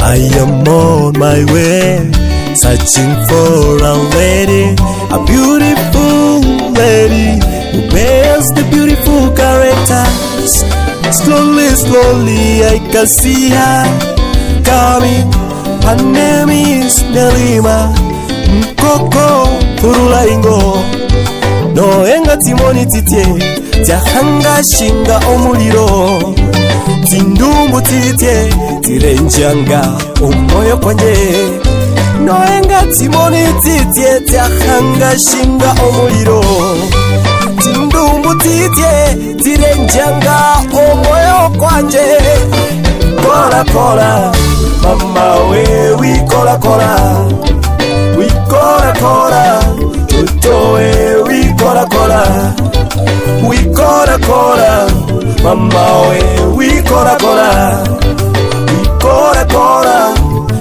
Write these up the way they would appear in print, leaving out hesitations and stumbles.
I am on my way, searching for a lady, a beautiful lady who bears the beautiful characters. Slowly, slowly I can see her coming. Her name is Nelima Mkoko Furulaingo. No enga timoni titie Tiahanga shinga omuliro. Tindumbu titie tirenjanga omoyo kwanje. No enga timoni titie Tiahanga shinga omuliro. Tindumbu titie tirenjanga omoyo kwanje. Kola kola mama we kola kola. We kola kola tutoe we kola kola. We kola kola mama we kola kola. We kola kola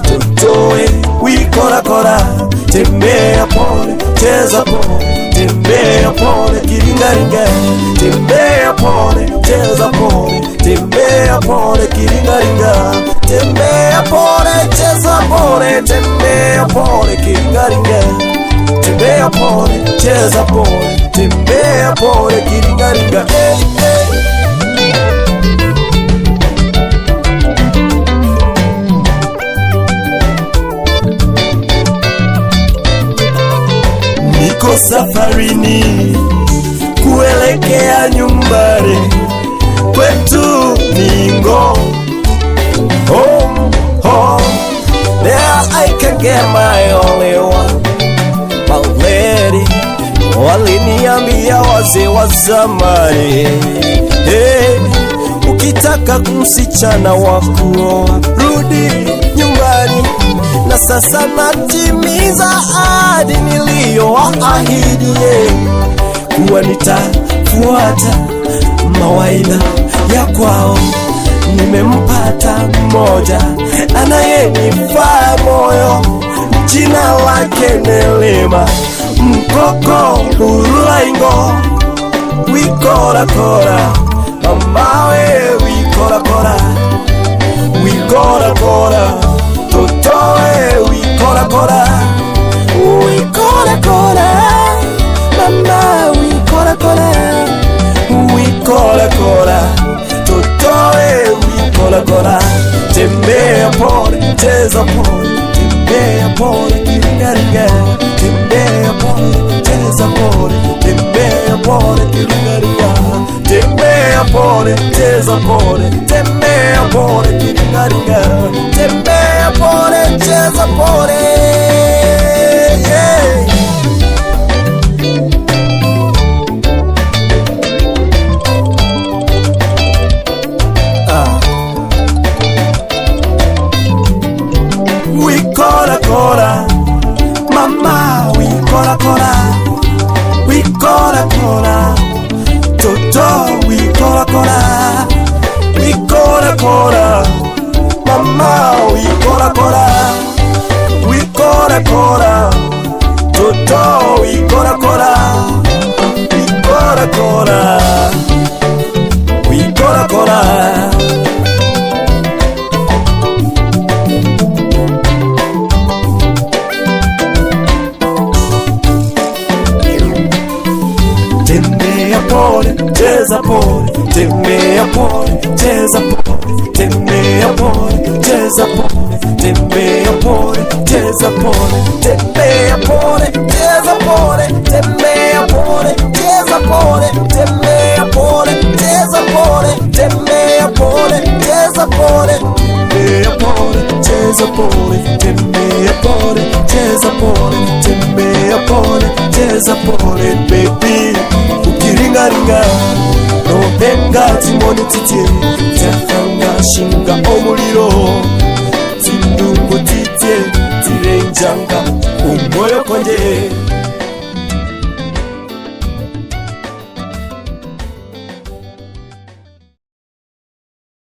tutoe we kola kola. Tembea pole cheza pole, tembea pole kiringaringa. Tembea pole cheza pole, tembea pole kiringaringa. Tembea pole cheza pole, tembea pole kiringaringa. Tembea pole cheza pole, tembea pole kiringaringa. Niko safarini kuelekea nyumbani kwetu Ningo. Home, home, there I can get my only one, my lady. Waliniambia wazee wa zamani, hey, ukitaka kumsichana wako rudi nyumbani. Na sasa natimiza ahadi niliyoahidi, kuwa nitafuata mawaidha ya kwao. Nimempata mmoja anayenifaa moyo, jina lake Nelima Mkoko Furulaingo. We kola kola mama we kola kola. We kola kola tutoe we kola kola. We kola kola mama we kola kola. We kola kola tutoe we kola kola. Tembea pole cheza pole, tembea pole kiringaringa. Tembea pole cheza pole, tembea pole kiringaringa. Tembea pole cheza pole, tembea pole kiringaringa. Tembea pole cheza pole, yeah. We kola kola mama we kola kola. We kola kola toto we kola kola. We kola kola mama we kola kola. We kola kola toto we kola kola. We kola kola, we kola kola. Tembea pole cheza pole, tembea pole cheza pole, tembea pole cheza pole, tembea pole cheza pole, tembea pole cheza pole, tembea pole cheza pole, tembea pole cheza pole, tembea pole cheza pole. Tembea pole cheza pole, tembea pole cheza pole, tembea pole cheza pole baby. Ukiringaringa no enga timoni titie Tiahanga shinga omuliro. Tindumbu titie tirenjanga omoyo kwanje.